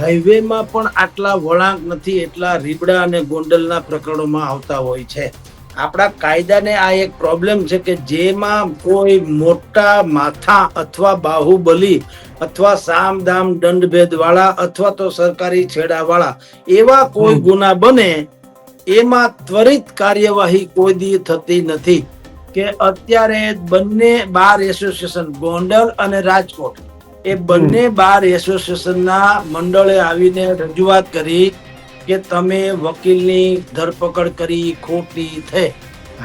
હાઈવેમાં પણ આટલા વળાંક નથી એટલા રીબડા અને ગોંડલના પ્રકરણોમાં આવતા હોય છે. આપણા કાયદાને આ એક પ્રોબ્લેમ છે કે જેમાં કોઈ મોટા માથા અથવા બાહુબલી અથવા સામ દામ દંડભેદ વાળા અથવા તો સરકારી છેડા વાળા એવા કોઈ ગુના બને એમાં ત્વરિત કાર્યવાહી કોઈ દી થતી નથી. કે અત્યારે બંને બાર એસોસિએશન ગોંડલ અને રાજકોટ એ બંને બાર એસોસિએશનના મંડળે આવીને રજૂઆત કરી કે તમે વકીલની ધરપકડ કરી ખોટી છે.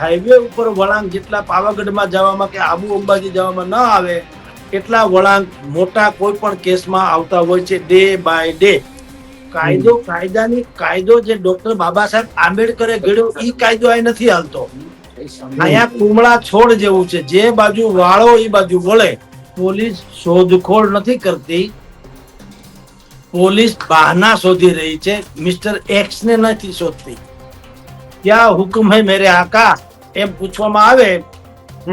હાઈવે ઉપર વળાંક જેટલા પાવાગઢમાં જવામાં કે આબુ અંબાજી જવામાં ન આવે એટલા વળાંક મોટા કોઈ પણ કેસમાં આવતા હોય છે ડે બાય ડે. કાયદો જે ડોક્ટર બાબા સાહેબ આંબેડકરે ઘડ્યો એ કાયદો અહીં નથી હાલતો. અહીંયા કુમળા છોડ જેવું છે, જે બાજુ વાળો એ બાજુ વળે. પોલીસ શોધખોળ નથી કરતી, પોલીસ બહાના શોધી રહી છે, મિસ્ટર એક્સ ને નથી શોધતી. ક્યાં હુકમ હે મેરે આકા એમ પૂછવામાં આવે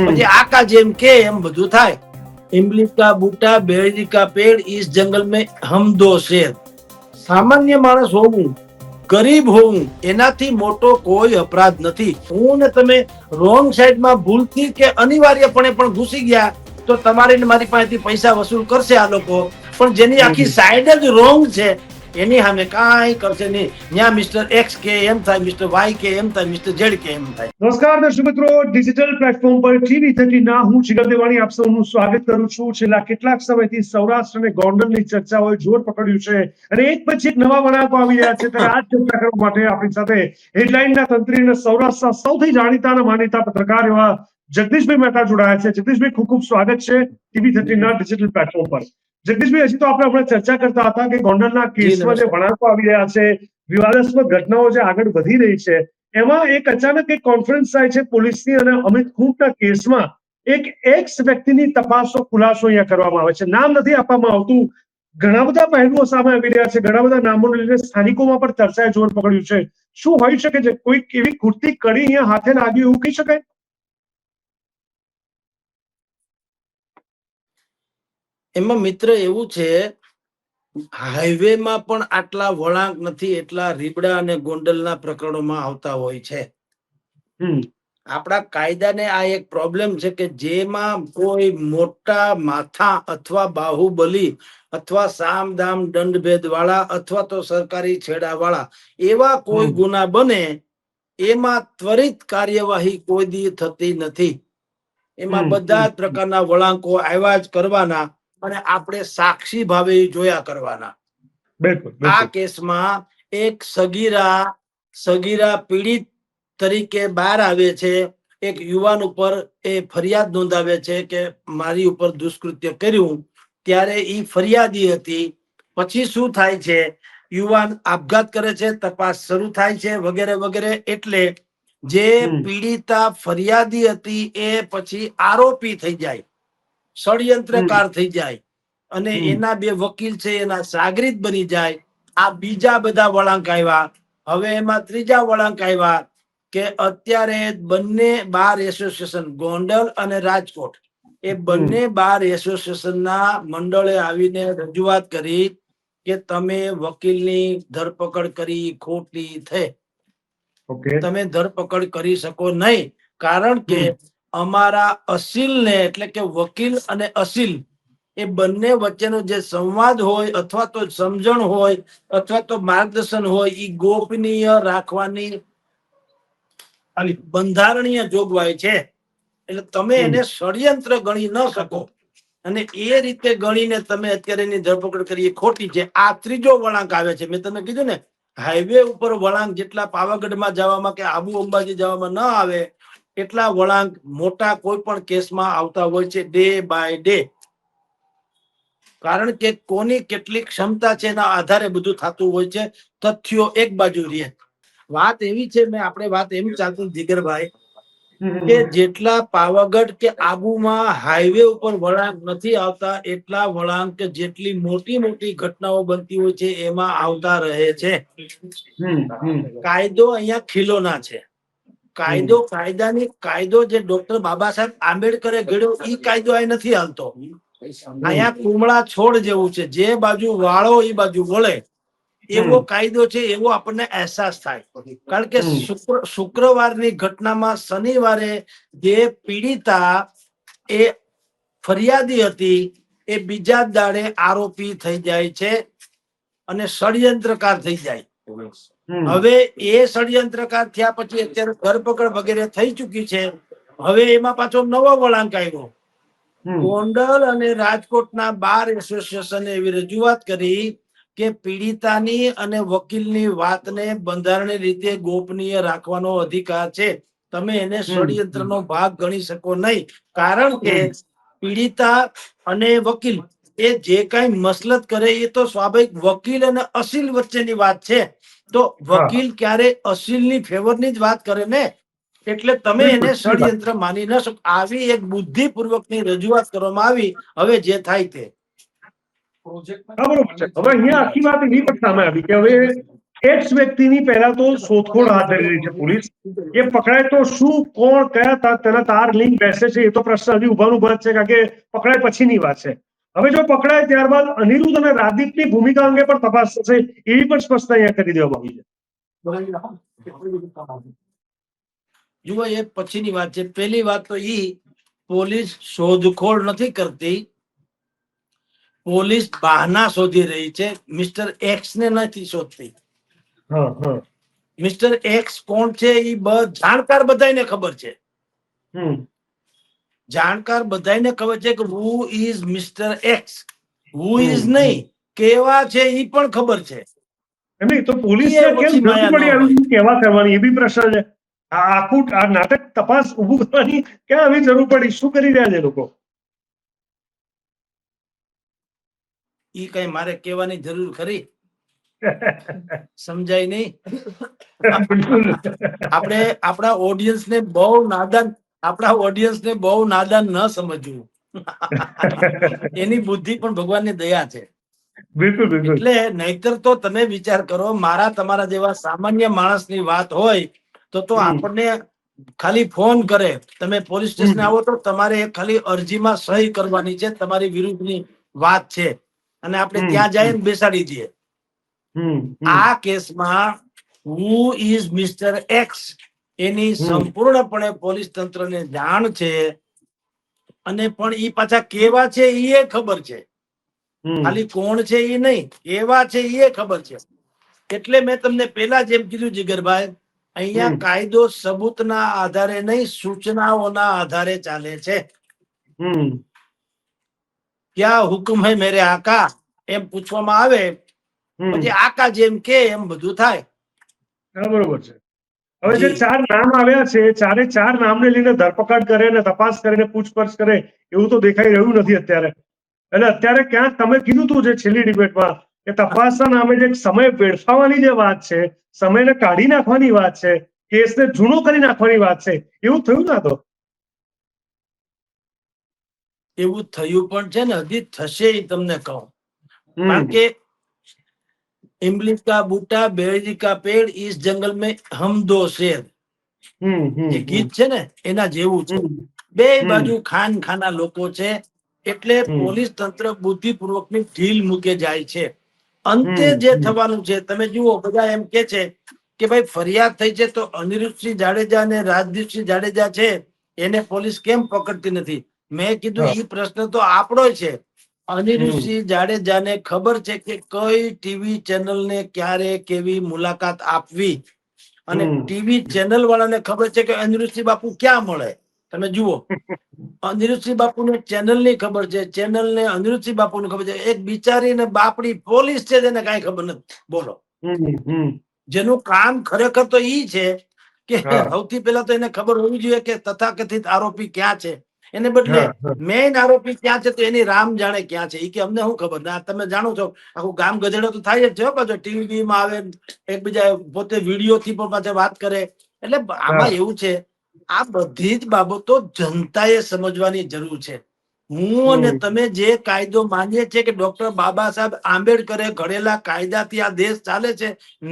પછી આકા જેમ કે એમ બધું થાય. ઇમલી કા બૂટા બેડી કા પેડ ઇસ જંગલ में हम दो शेर. સામાન્ય માણસ હોવું, ગરીબ હોવું એનાથી મોટો કોઈ અપરાધ નથી. હું ને તમે રોંગ સાઈડમાં ભૂલથી કે અનિવાર્યપણે પણ ઘૂસી ગયા તો તમારી ને મારી પાસેથી પૈસા વસૂલ કરશે આ લોકો, પણ જેની આખી સાઈડ જ રોંગ છે એની સામે કાંઈ કરશે નહીં. ત્યાં મિસ્ટર એક્સ કે એમ થાય, મિસ્ટર વાય કે એમ થાય, મિસ્ટર ઝેડ કે એમ થાય. નમસ્કાર દર્શક મિત્રો, ડિજિટલ પ્લેટફોર્મ પર TV30 ના હું જીગર દેવાણી આપ સૌનું સ્વાગત કરું છું. છેલ્લા કેટલાક સમયથી સૌરાષ્ટ્ર અને ગોંડલની ચર્ચાઓએ જોર પકડ્યું છે અને એક પછી એક નવા વળાંકો આવી રહ્યા છે. ત્યારે આ ચર્ચા કરવા માટે આપણી સાથે હેડલાઇનના તંત્રી અને સૌરાષ્ટ્રના સૌથી જાણીતા અને માનીતા પત્રકાર એવા જગદીશભાઈ મહેતા જોડાયા છે. જગદીશભાઈ, ખૂબ ખૂબ સ્વાગત છે TV30 ના ડિજિટલ પ્લેટફોર્મ પર. જગદીશભાઈ, હજી તો આપણે ચર્ચા કરતા હતા કે ગોંડલના કેસમાં જે વળાંકો આવી રહ્યા છે, વિવાદાસ્પદ ઘટનાઓ જે આગળ વધી રહી છે, એમાં એક અચાનક એક કોન્ફરન્સ થાય છે પોલીસની અને અમિત ખૂંટના કેસમાં એક એક્સ વ્યક્તિની તપાસનો ખુલાસો અહીંયા કરવામાં આવે છે. નામ નથી આપવામાં આવતું. ઘણા બધા પહેલુઓ સામે આવી રહ્યા છે, ઘણા બધા નામોને લીધે સ્થાનિકોમાં પણ ચર્ચાએ જોર પકડ્યું છે. શું હોઈ શકે છે? કોઈક એવી ખૂટતી કડી અહીંયા હાથે લાગી એવું કહી શકાય? એમાં મિત્ર એવું છે, હાઈવેમાં પણ આટલા વળાંક નથી એટલા રીબડા અને ગોંડલના પ્રકરણોમાં આવતા હોય છે. આપણા કાયદાને આ એક પ્રોબ્લેમ છે કે જેમાં કોઈ મોટા માથા અથવા બાહુબલી અથવા સામ દામ દંડભેદ વાળા અથવા તો સરકારી છેડા વાળા એવા કોઈ ગુના બને એમાં ત્વરિત કાર્યવાહી કોઈ દી થતી નથી. એમાં બધા જ પ્રકારના વળાંકો આવ્યા જ કરવાના અને આપણે સાક્ષી ભાવે જોયા કરવાના. આ કેસમાં એક સગીરા પીડિત તરીકે બહાર આવે છે. એક યુવાન ઉપર એ ફરિયાદ નોંધાવે છે કે મારી ઉપર દુષ્કૃત્ય કર્યું. ત્યારે એ ફરિયાદી હતી. પછી શું થાય છે, યુવાન આપઘાત કરે છે, તપાસ શરૂ થાય છે વગેરે વગેરે. એટલે જે પીડિતા ફરિયાદી હતી એ પછી આરોપી થઈ જાય, ષડયંત્રકાર થઈ જાય અને એના બે વકીલ છે એના સાગરીત બની જાય. આ બીજા બધા વળાંક આવ્યા. હવે એમાં ત્રીજા વળાંક આવ્યા કે અત્યારે બંને બાર એસોસિએશન ગોંડલ અને રાજકોટ એ બંને બાર એસોસિએશનના મંડળે આવીને રજૂઆત કરી કે તમે વકીલની ધરપકડ કરી ખોટી છે. તમે ધરપકડ કરી શકો નહીં, કારણ કે અમારા અસીલને એટલે કે વકીલ અને અસીલ એ બંને વચ્ચેનો જે સંવાદ હોય અથવા તો સમજણ હોય અથવા તો માર્ગદર્શન હોય એ ગોપનીય રાખવાની બંધારણીય જોગવાઈ છે. એટલે તમે એને ષડયંત્ર ગણી ન શકો અને એ રીતે ગણીને તમે અત્યારે એની ધરપકડ કરી ખોટી છે. આ ત્રીજો વળાંક આવે છે. મેં તમને કીધું ને, હાઈવે ઉપર વળાંક જેટલા પાવાગઢમાં જવામાં કે આબુ અંબાજી જવામાં ન આવે એટલા વળાંક મોટા કોઈ પણ કેસમાં આવતા હોય છે ડે બાય ડે. કારણ કે કોની કેટલી ક્ષમતા છે એના આધારે બધું થતું હોય છે. તથ્યો એક બાજુ રહે. વાત એવી છે, મેં આપણે વાત એમ ચાલતી જીગરભાઈ કે જેટલા પાવાગઢ કે આબુમાં હાઈવે ઉપર વળાંક નથી આવતા એટલા વળાંક જેટલી મોટી મોટી ઘટનાઓ બનતી હોય છે એમાં આવતા રહે છે. કાયદો અહીંયા ખીલોના છે. કાયદો જે ડોક્ટર બાબા સાહેબ આંબેડકરે ઘડ્યો એ કાયદો અહીં નથી હાલતો. અહીંયા કુમળા છોડ જેવું છે, જે બાજુ વાળો એ બાજુ વળે એવો કાયદો છે, એવો આપણને અહેસાસ થાય. કારણ કે શુક્રવારની ઘટનામાં શનિવારે જે પીડિતા એ ફરિયાદી હતી એ બીજા જ દાડે આરોપી થઈ જાય છે અને ષડયંત્રકાર થઈ જાય. હવે એ ષડયંત્રકાર થયા પછી અત્યારે ધરપકડ વગેરે થઈ ચૂકી છે. હવે એમાં પાછો નવો વળાંક આવ્યો. ગોંડલ અને રાજકોટના બાર એસોસિએશને એવી રજૂઆત કરી કે પીડિતાની અને વકીલની વાતને બંધારણીય રીતે ગોપનીય રાખવાનો અધિકાર છે. તમે એને ષડયંત્રનો ભાગ ગણી શકો નહીં. કારણ કે પીડિતા અને વકીલ એ જે કઈ મસલત કરે એ તો સ્વાભાવિક વકીલ અને અસીલ વચ્ચેની વાત છે. તો વકીલ ક્યારે અસીલની ફેવરની જ વાત કરે ને, એટલે તમે એને ષડયંત્ર માની ન શકો. આવી એક બુદ્ધિપૂર્વકની રજૂઆત કરવામાં આવી. હવે જે થાય તે બરોબર છે. હવે અહીંયા આખી વાત એવી પણ સામે આવી કે હવે એક્સ વ્યક્તિની પહેલા તો શોધખોળ હાથ ધરી રહી છે પોલીસ. એ પકડાય તો શું, કોણ, કયા તેના તાર લિંક બેસે છે એ તો પ્રશ્ન હજી ઉભા છે, કારણ કે પકડાય પછીની વાત છે. હવે જો પકડાય ત્યારબાદ અનિરુદ્ધ અને રાજદીપની ભૂમિકા અંગે પણ તપાસ થશે એવી પણ સ્પષ્ટતા અહીંયા કરી દેવામાં આવી છે. જુઓ, એ પછીની વાત છે. પહેલી વાત તો પોલીસ શોધખોળ નથી કરતી, પોલીસ બહાના શોધી રહી છે. મિસ્ટર એક્સ ને નથી શોધતી. મિસ્ટર એક્સ કોણ છે એ જાણકાર બધાને ખબર છે. જાણકાર બધાને ખબર છે કે who is mister x. Who is નહીં, કેવા છે એ પણ ખબર છે. એમની તો પોલીસને કેમ જરૂર પડી આવી કેવા કરવાની એ બી પ્રશ્ન છે. આખું આ નાટક તપાસ ઉભું કરવાની ક્યાં આવી જરૂર પડી? શું કરી રહ્યા છે લોકો? ઈ કઈ મારે કહેવાની જરૂર ખરી? સમજાય નહીં. આપણે આપણા ઓડિયન્સ ને બહુ નાદાન ન સમજવું. એની બુદ્ધિ પણ ભગવાનની દયા છે. બિલકુલ. એટલે નહીતર તો તમે વિચાર કરો, મારા તમારા જેવા સામાન્ય માણસની વાત હોય તો આપણને ખાલી ફોન કરે, તમે પોલીસ સ્ટેશન આવો તો તમારે ખાલી અરજીમાં સહી કરવાની છે, તમારી વિરુદ્ધની વાત છે, અને આપણે ત્યાં જઈને બેસાડી દઈએ. આ કેસમાં હુ ઇઝ મિસ્ટર એક્સ એની સંપૂર્ણપણે પોલીસ તંત્રને જાણ છે, અને પણ ઈ પાછા કેવા છે એ ખબર છે. ખાલી કોણ છે એ નહીં, કેવા છે એ ખબર છે. એટલે મેં તમને પેલા જેમ કીધું જીગરભાઈ, અહીંયા કાયદો સબૂતના આધારે નહીં, સૂચનાઓના આધારે ચાલે છે. ક્યાં હુકમ હે મેરે આકા એમ પૂછવામાં આવે પછી આકા જેમ કે એમ બધું થાય. બરોબર છે. હવે જે 4 નામ આવ્યા છે, ચારે 4 નામને લઈને ધરપકડ કરે અને તપાસ કરીને પૂછપરછ કરે એવું તો દેખાઈ રહ્યું નથી અત્યારે. એટલે અત્યારે ક્યાંક તમે કીધું હતું જે છેલ્લી ડિબેટમાં કે તપાસના નામે જે સમય વેડફાવાની જે વાત છે, સમયને કાઢી નાખવાની વાત છે, કેસને જૂનો કરી નાખવાની વાત છે, એવું થયું ના તો? એવું થયું પણ છે ને, હજી થશે એ તમને કહું. કારણ કે इमली का बूटा बेड़ी का पेड़ इस जंगल में हम दो शेर, જે ગીત છે ને એના જેવું છે. બે બાજુ ખાના લોકો છે, એટલે પોલીસ તંત્ર બુદ્ધિપૂર્વકની ઢીલ મૂકે જાય છે. અંતે જે થવાનું છે તમે જુઓ, બધા એમ કે છે કે ભાઈ ફરિયાદ થઈ છે તો અનિરુદ્ધસિંહ જાડેજા અને રાજદીપસિંહ જાડેજા છે એને પોલીસ કેમ પકડતી નથી? મેં કીધું એ પ્રશ્ન તો આપણો છે. અનિરુદ્ધસિંહ જાડેજાને ખબર છે કે કઈ ટીવી ચેનલ ને ક્યારે કેવી મુલાકાત આપવી, અને ટીવી ચેનલ વાળાને ખબર છે કે અનિરુદ્ધસિંહ બાપુ ક્યાં મળે. તમે જુઓ, અનિરુદ્ધસિંહ બાપુ ને ચેનલ ની ખબર છે, ચેનલ ને અનિરુદ્ધસિંહ બાપુ ને ખબર છે. એક બિચારી ને બાપડી પોલીસ છે જેને કઈ ખબર નથી. બોલો, જેનું કામ ખરેખર તો ઈ છે કે સૌથી પહેલા તો એને ખબર હોવી જોઈએ કે તથાકથિત આરોપી ક્યાં છે. એને બદલે મેઇન આરોપી ક્યાં છે તો એની રામ જાણે ક્યાં છે. એ કે અમને શું ખબર? ના, તમે જાણો છો આખું ગામ ગધેડો તો થાય જ છે. પાછો ટીવી માં આવે, એકબીજા પોતે વિડીયો થી પણ પાછા વાત કરે. એટલે આમાં એવું છે, આ બધી જ બાબતો જનતાએ સમજવાની જરૂર છે. હું અને તમે જે કાયદો માનીએ છીએ કે ડોક્ટર બાબા સાહેબ આંબેડકરે ઘડેલા કાયદાથી આ દેશ ચાલે છે,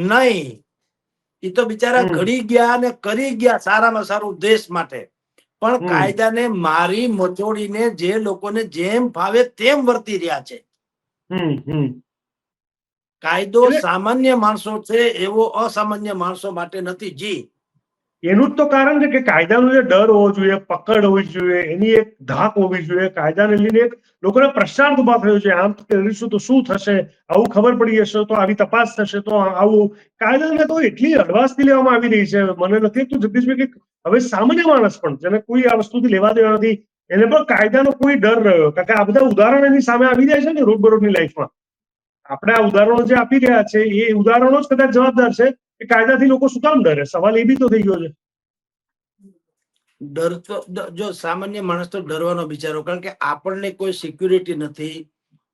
નહીં. એ તો બિચારા ઘડી ગયા અને કરી ગયા સારામાં સારું દેશ માટે. પણ કાયદાને મારી મચોડીને જે લોકોને જેમ ફાવે તેમ વર્તી રહ્યા છે. કાયદો સામાન્ય માણસો છે એવો અસામાન્ય માણસો માટે નથી. જી, એનું જ તો કારણ છે કે કાયદાનો જે ડર હોવો જોઈએ, પકડ હોવી જોઈએ, એની એક ધાક હોવી જોઈએ. કાયદાને લઈને એક લોકોને પ્રશ્નાર્થ ઉભા થયો છે. આમ કરીશું તો શું થશે, આવું ખબર પડી જશે તો આવી તપાસ થશે તો આવું. કાયદાને તો એટલી હળવાશથી લેવામાં આવી રહી છે. મને નથી લાગતું જગદીશભાઈ કે હવે સામાન્ય માણસ પણ જેને કોઈ આ વસ્તુથી લેવા દેવા નથી એને પણ કાયદાનો કોઈ ડર રહ્યો. કારણ કે આ બધા ઉદાહરણ એની સામે આવી જાય છે ને રોજબરોજની લાઈફમાં. આપણે આ ઉદાહરણો જે આપી રહ્યા છે એ ઉદાહરણો જ કદાચ જવાબદાર છે કે કાયદાથી લોકો શું કામ ડરે. સવાલ એ બી તો થઈ ગયો છે. ડર તો જો સામાન્ય માણસ તો ડરવાનો બિચારો, કારણ કે આપણને કોઈ સિક્યુરિટી નથી,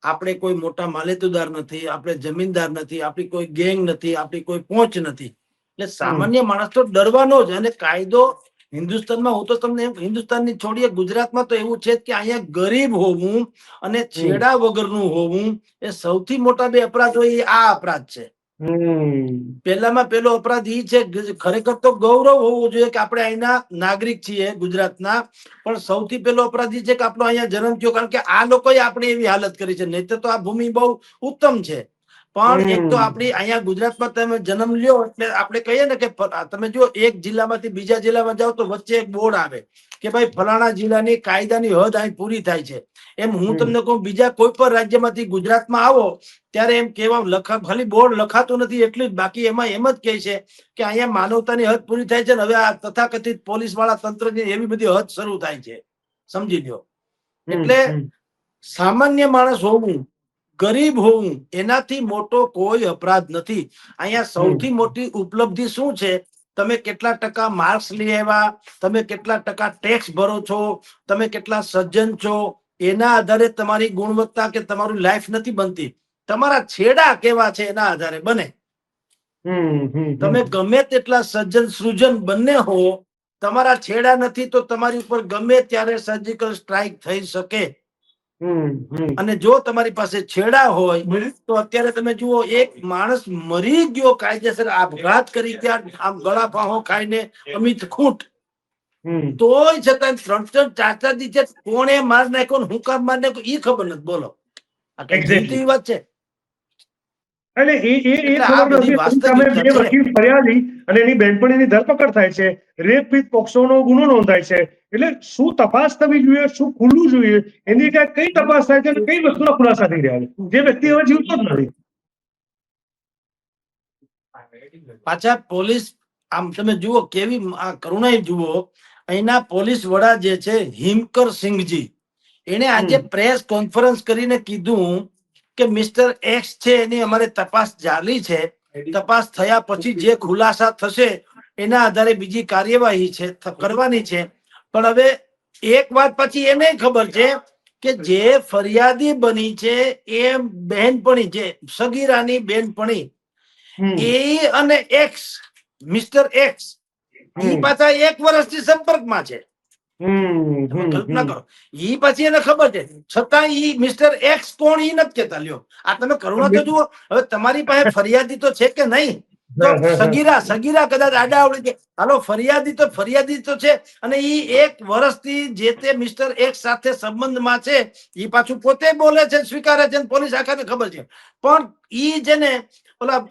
આપણે કોઈ મોટા માલેતુદાર નથી, આપણે જમીનદાર નથી, આપણી કોઈ ગેંગ નથી, આપણી કોઈ પહોંચ નથી. એટલે સામાન્ય માણસ તો ડરવાનો જ. અને કાયદો હિન્દુસ્તાનમાં, હું તો તમને હિન્દુસ્તાનની છોડીએ ગુજરાતમાં તો એવું છે કે અહીંયા ગરીબ હોવું અને છેડા વગરનું હોવું એ સૌથી મોટા બે અપરાધ હોય એ આ અપરાધ છે. પહેલામાં પહેલો અપરાધ એ છે, ખરેખર તો ગૌરવ હોવું જોઈએ કે આપણે અહીંના નાગરિક છીએ ગુજરાતના, પણ સૌથી પહેલો અપરાધ એ છે કે આપણો અહીંયા જન્મ થયો. કારણ કે આ લોકોએ આપણે એવી હાલત કરી છે. નહીં તો આ ભૂમિ બહુ ઉત્તમ છે, પણ એક તો આપણી અહીંયા ગુજરાતમાં તમે જન્મ લ્યો એટલે આપણે કહીએ ને કે તમે જો એક જિલ્લામાંથી બીજા જિલ્લામાં જાઓ તો વચ્ચે એક બોર્ડ આવે કે ભાઈ ફલાણા જિલ્લાની કાયદાની હદ અહીં પૂરી થાય છે. એમ હું તમને કહું, બીજા કોઈ પણ રાજ્યમાંથી ગુજરાતમાં આવો ત્યારે એમ કેવા ખાલી બોર્ડ લખાતું નથી એટલું જ, બાકી એમાં એમ જ કહે છે કે અહીંયા માનવતાની હદ પૂરી થાય છે ને હવે આ તથાકથિત પોલીસ વાળા તંત્રની એવી બધી હદ શરૂ થાય છે. સમજી લ્યો. એટલે સામાન્ય માણસ હોવું, ગરીબ હોવું એનાથી મોટો કોઈ અપરાધ નથી. અહીંયા સૌથી મોટી ઉપલબ્ધિ શું છે? તમે કેટલા ટકા માર્ક્સ લઈ આવ્યા, તમે કેટલા ટકા ટેક્સ ભરો છો, તમે કેટલા સજ્જન છો, એના આધારે તમારી ગુણવત્તા કે તમારી લાઈફ નથી બનતી. તમારા છેડા કેવા છે એના આધારે બને. તમે ગમે તેટલા સજ્જન સૃજન બંને હો, તમારા છેડા નથી તો તમારી ઉપર ગમે ત્યારે સર્જિકલ સ્ટ્રાઇક થઈ શકે. અને જો તમારી પાસે છેડા હોય તો અત્યારે તમે જુઓ, એક માણસ મરી ગયો કાયદેસર આપઘાત કરી ત્યાં આમ ગળા ફાંહો ખાઈને અમિત ખૂટ, તોય છતાં 3-4 દિવસે કોણે માર નાખ્યો ને હું કામ માર નાખ્યો એ ખબર નથી. બોલો, આ કઈ જીવતી વાત છે? એટલે એ ખબર નથી. સામે બે વકીલ ફરિયાદી અને એની બેનપણીની ધરપકડ થાય છે, રેપ વિથ પોક્સોનો ગુનો નોંધાય છે. એટલે શું તપાસ થવી જોઈએ, શું ખુલવું જોઈએ, એની કઈ તપાસ થાય છે, કઈ વસ્તુના ખુલાસા થઈ રહ્યા છે? જે વ્યક્તિ હવે જીવતો જ નથી. પાછા પોલીસ આમ તમે જુઓ કેવી આ કરુણાઈ જુઓ. અહીંના પોલીસ વડા જે છે હિમકર સિંઘજી, એને આજે પ્રેસ કોન્ફરન્સ કરીને કીધું કે મિસ્ટર એક્સ છે એની અમારે તપાસ ચાલી છે, તપાસ થયા પછી જે ખુલાસા થશે એના આધારે બીજી કાર્યવાહી છે કરવાની છે. પણ હવે એક વાત પછી એને ખબર છે કે જે ફરિયાદી બની છે એ બહેનપણી, જે સગીરાની બહેનપણી, એ અને એક્સ મિસ્ટર એક્સ એ પાછા 1 વર્ષથી સંપર્કમાં છે. કલ્પના કરો. ઈ પછી એને ખબર છે, છતાં ઈ મિસ્ટર એક્સ કોણ ઈ નથી કેતા. લ્યો, આ તમે કરુણા તો જુઓ. હવે તમારી પાસે ફરિયાદી તો છે કે નહીં? તો સગીરા કદાચ આડાવડી છે, હાલો ફરિયાદી તો છે. અને ઈ 1 વર્ષથી જે તે મિસ્ટર એક્સ સાથે સંબંધમાં છે, ઈ પાછું પોતે બોલે છે, સ્વીકારે છે, પોલીસ આખાને ખબર છે. પણ ઈ જેને ઓલા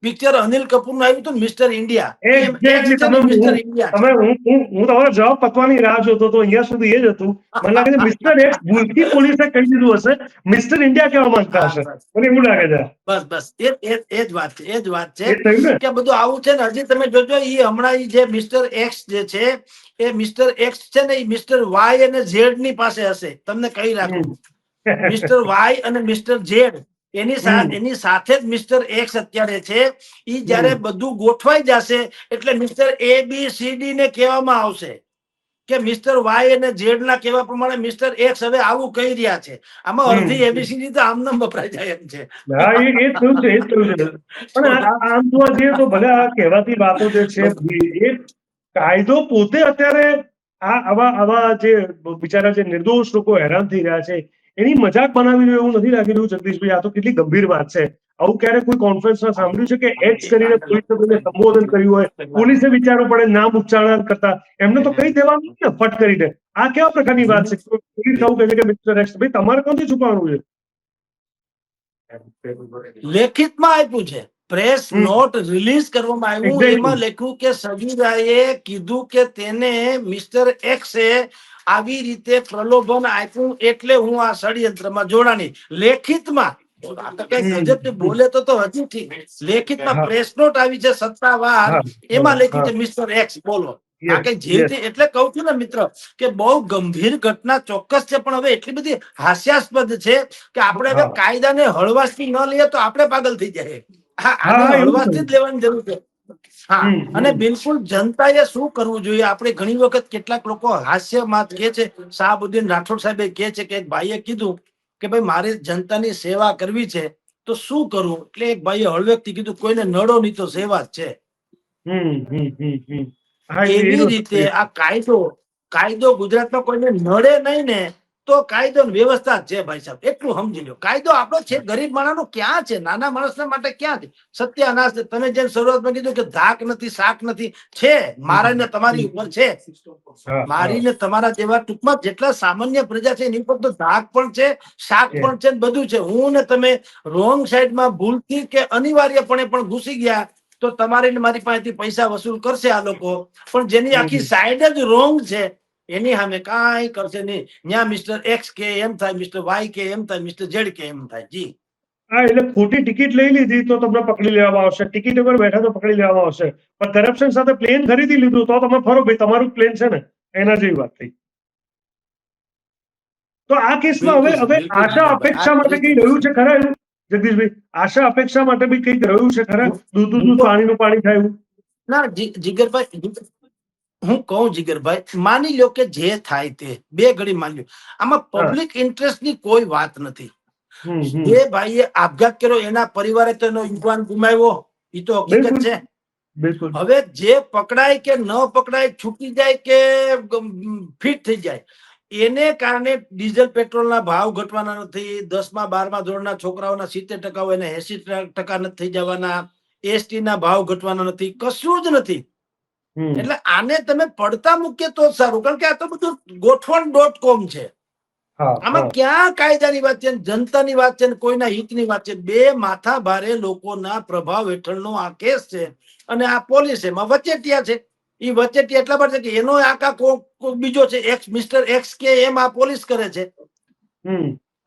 પિક્ચર અનિલ કપૂર નું આવ્યું હતું મિસ્ટર ઇન્ડિયા, હું તમારો જવાબ પતવાની રાહ જોતો હતો. અહીંયા સુધી એ જ હતું. મને લાગે છે મિસ્ટર એક્સ ભૂલથી પોલીસે કહી દીધું હશે, મિસ્ટર ઇન્ડિયા કહેવા માંગતા હશે. મને એવું લાગે છે. બસ એ જ વાત છે કે બધું આવું છે ને. હજી તમે જોજો, ઈ હમણાં ઈ જે મિસ્ટર એક્સ જે છે એ મિસ્ટર એક્સ છે ને એ મિસ્ટર વાય અને ઝેડ ની પાસે હશે. તમને કહી રાખું, મિસ્ટર વાય અને મિસ્ટર ઝેડ એની સાથે જ મિસ્ટર એક્સ અત્યારે છે. ઈ જયારે બધું ગોઠવાઈ જશે એટલે મિસ્ટર ABCD ને કહેવામાં આવશે કે મિસ્ટર વાય અને ઝેડ ના કહેવા પ્રમાણે મિસ્ટર એક્સ હવે આવું કહી રહ્યા છે. આમાં અડધી ABCD તો આમનામ વપરાઈ જાય એમ છે. હા, એ થયું છે. પણ આમ જોવા જઈએ તો ભલે આ કહેવાતી વાતો જે છે, એ કાયદો પોતે અત્યારે આવા જે બિચારા જે નિર્દોષ લોકો હેરાન થઈ રહ્યા છે એની મજાક બનાવી રહ્યો એવું નથી લાગી રહ્યું જગદીશભાઈ? આ તો કેટલી ગંભીર વાત છે. આવું ક્યારે કોઈ કોન્ફરન્સમાં સાંભળ્યું છે કે એક્સ કરીને પોલીસે કોઈને સંબોધન કર્યું હોય, પોલીસે વિચારવું પડે નામ ઉચ્ચારણ કરતા, એમને તો કહી દેવાનું ને ફટ કરીને. આ કેવા પ્રકારની વાત છે? પોલીસ આવું કહે છે કે મિસ્ટર એક્સ, ભાઈ તમારે કોણથી છુપાવવાનું છે? લેખિતમાં આપ્યું છે, પ્રેસ નોટ રિલીઝ કરવામાં આવ્યું. Exactly. એમાં લખ્યું કે સગીરાએ કીધું કે તેને મિસ્ટર એક્સે આવી રીતે પ્રલોભન આપ્યું એટલે હું આ ષડયંત્રમાં જોડાણી. લેખિતમાં આ તો કઈ ગજબ બોલે તો હજી ઠીક. લેખિતમાં હા. પ્રેસ નોટ આવી છે સત્તાવાર, હા, એમાં લખ્યું હા. છે મિસ્ટર એક્સ બોલો. Yes, આ કઈ જેવી એટલે કઉ છું ને મિત્ર કે બહુ ગંભીર ઘટના ચોક્કસ છે, પણ હવે એટલી બધી હાસ્યાસ્પદ છે કે આપણે હવે હા. કાયદાને હળવાશથી ન લઈએ તો આપણે પાગલ થઈ જાય. આને હા, એવું હળવાશથી જ લેવાની જરૂર છે. હા, અને બિલકુલ જનતાએ શું કરવું જોઈએ? આપણે ઘણી વખત કેટલાક લોકો હાસ્યમાં કે છે, શાહબુદ્દીન રાઠોડ સાહેબે કે છે કે એક ભાઈએ કીધું કે ભાઈ મારે જનતાની સેવા કરવી છે તો શું કરવું? એટલે એક ભાઈએ હળવેકથી કીધું કોઈને નડો નહીં તો સેવા જ છે. હા, એવી રીતે આ કાયદો ગુજરાતમાં કોઈને નડે નહીં ને તો કાયદો વ્યવસ્થા છે ભાઈ સાહેબ, એટલું સમજી લો. કાયદો આપણો છે, ગરીબ માણસનો ક્યાં છે? નાના માણસના માટે ક્યાં છે? સત્યાનાશ. તમે જેમ શરૂઆતમાં કીધું કે ધાક નથી, શાક નથી, છે મારા ને તમારી ઉપર છે. મારી ને તમારા જેવા ટૂંકમાં જેટલા સામાન્ય પ્રજા છે એની ઉપર તો ધાક પણ છે, શાક પણ છે, બધું છે. હું ને તમે રોંગ સાઈડમાં ભૂલથી કે અનિવાર્યપણે પણ ઘૂસી ગયા તો તમારી ને મારી પાસેથી પૈસા વસૂલ કરશે આ લોકો, પણ જેની આખી સાઈડ જ રોંગ છે એની સામે કાંઈ કરશે નહીં. ત્યાં મિસ્ટર એક્સ કે એમ થાય, મિસ્ટર વાય કે એમ થાય, મિસ્ટર ઝેડ કે એમ થાય. જી હા, એટલે ખોટી ટિકિટ લઈ લીધી તો તમને પકડી લેવામાં આવશે, ટિકિટ ઉપર બેઠા તો પકડી લેવામાં આવશે, પણ કરપ્શન સાથે પ્લેન ખરીદી લીધું તો તમે ફરો ભાઈ, તમારું પ્લેન છે ને, એના જેવી વાત થઈ. તો આ કેસમાં હવે હવે આશા અપેક્ષા માટે કઈ રહ્યું છે ખરા એવું જગદીશભાઈ? આશા અપેક્ષા માટે બી કઈક રહ્યું છે ખરા? દૂધ પાણીનું પાણી થાય એવું? ના જીગરભાઈ, હું કહું જીગરભાઈ, માની લો કે જે થાય તે બે ઘડી માની લો, આમાં પબ્લિક ઇન્ટરેસ્ટ ની કોઈ વાત નથી. જે ભાઈએ આપઘાત કર્યો એના પરિવારે તો એનો યુવાન ગુમાવ્યો, એ તો હકીકત છે. હવે જે પકડાય કે ન પકડાય, છૂટી જાય કે ફિટ થઈ જાય, એને કારણે ડીઝલ પેટ્રોલના ભાવ ઘટવાના નથી. 10મા 12મા ધોરણના છોકરાઓના 70% હોય એને 80% નથી થઈ જવાના. એસટી ના ભાવ ઘટવાના નથી, કશું જ નથી. એટલે આને તમે પડતા મૂકીએ તો સારું, કારણ કે આ તો બધું ગોઠવણ.com છે. આમાં ક્યાં કાયદાની વાત છે, જનતાની વાત છે, કોઈના હિતની વાત છે? બે માથા ભારે લોકોના પ્રભાવ હેઠળનો આ કેસ છે અને આ પોલીસ એમાં વચેટિયા છે. એ વચેટિયા એટલા માટે કે એનો આકા બીજો છે, એક્સ મિસ્ટર એક્સ કે એમ આ પોલીસ કરે છે.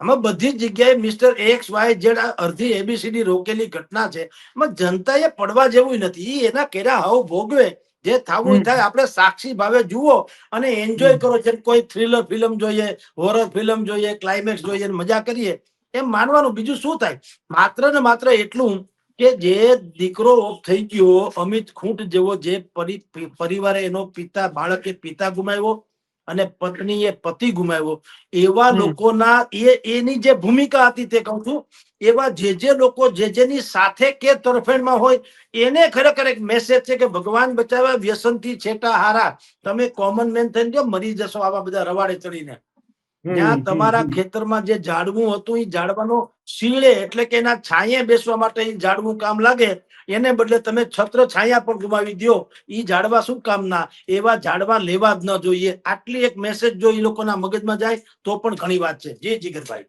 આમાં બધી જ જગ્યાએ મિસ્ટર એક્સ વાય ઝેડ અડધી એબીસીડી રોકેલી ઘટના છે. એમાં જનતાએ પડવા જેવું નથી. એના કેરા હાવ ભોગવે, જે થવું થાય. આપણે સાક્ષી ભાવે જુઓ અને એન્જોય કરો. જેમ કોઈ થ્રિલર ફિલ્મ જોઈએ, હોરર ફિલ્મ જોઈએ, ક્લાઇમેક્સ જોઈએ, મજા કરીએ એમ માનવાનું. બીજું શું થાય? માત્ર ને માત્ર એટલું કે જે દીકરો થઈ ગયો અમિત ખૂંટ જેવો, જે પરિવારે એનો પિતા, બાળકે પિતા ગુમાવ્યો અને પત્નીએ પતિ ગુમાવ્યો, એવા લોકોના એની જે ભૂમિકા હતી તે કહું છું, એવા જે લોકો જેની સાથે કે તરફેણમાં હોય એને ખરેખર એક મેસેજ છે કે ભગવાન બચાવ્યા વ્યસનથી છેટા હારા. તમે કોમન મેન થઈને જો મરી જશો આવા બધા રવાડે ચડીને. ત્યાં તમારા ખેતરમાં જે ઝાડવું હતું એ ઝાડવાનો શીળે એટલે કે એના છાંયે બેસવા માટે એ ઝાડવું કામ લાગે, એને બદલે તમે છત્ર છાયા પણ ગુમાવી દો. એ ઝાડવા શું કામના? એવા ઝાડવા લેવા જ ન જોઈએ. આટલી એક મેસેજ જો એ લોકોના મગજમાં જાય તો પણ ઘણી વાત છે. જી જીગરભાઈ.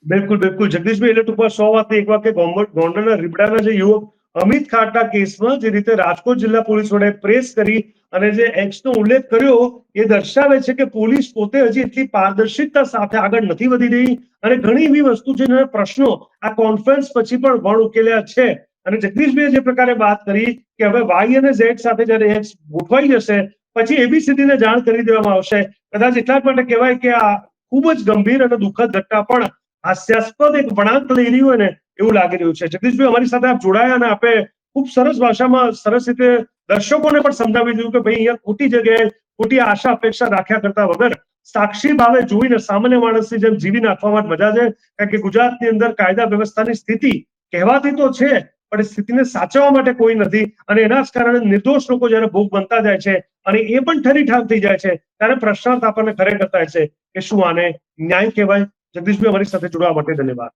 બિલકુલ બિલકુલ જગદીશભાઈ, એટલે ટૂંકમાં 100 વાતની એક વાત કે ગોંડલના રીબડાના જે યુવક અમિત ખાટના કેસમાં જે રીતે રાજકોટ જિલ્લા પોલીસ વડે પ્રેસ કરી અને જે એક્સનો ઉલ્લેખ કર્યો, એ દર્શાવે છે કે પોલીસ પોતે હજી એટલી પારદર્શિતા સાથે આગળ નથી વધી રહી અને ઘણી એવી વસ્તુ છે જેના પ્રશ્નો આ કોન્ફરન્સ પછી પણ વણ ઉકેલ્યા છે. અને જગદીશભાઈએ જે પ્રકારે વાત કરી કે હવે વાય અને ઝેડ સાથે જ્યારે એક્સ ગોઠવાઈ જશે પછી એબીસીડીને જાણ કરી દેવામાં આવશે. કદાચ એટલા જ માટે કહેવાય કે આ ખૂબ જ ગંભીર અને દુઃખદ ઘટના પણ હાસ્યાસ્પદ એક વળાંક લઈ રહી હોય ને એવું લાગી રહ્યું છે. જગદીશભાઈ, અમારી સાથે આપ જોડાયા અને આપે ખૂબ સરસ ભાષામાં સરસ રીતે દર્શકોને પણ સમજાવી દીધું કે ભાઈ અહીંયા ખોટી જગ્યાએ ખોટી આશા અપેક્ષા રાખ્યા કરતા વગર સાક્ષી ભાવે જોઈને સામાન્ય માણસની જેમ જીવી નાખવામાં મજા છે. કારણ કે ગુજરાતની અંદર કાયદા વ્યવસ્થાની સ્થિતિ કહેવાતી તો છે પણ સ્થિતિને સાચવવા માટે કોઈ નથી અને એના જ કારણે નિર્દોષ લોકો જયારે ભોગ બનતા જાય છે અને એ પણ ઠરી ઠાર થઈ જાય છે ત્યારે પ્રશ્નાર્થ આપણને ખરેખર થાય છે કે શું આને ન્યાય કહેવાય? જગદીશભાઈ, અમારી સાથે જોડાવા માટે ધન્યવાદ.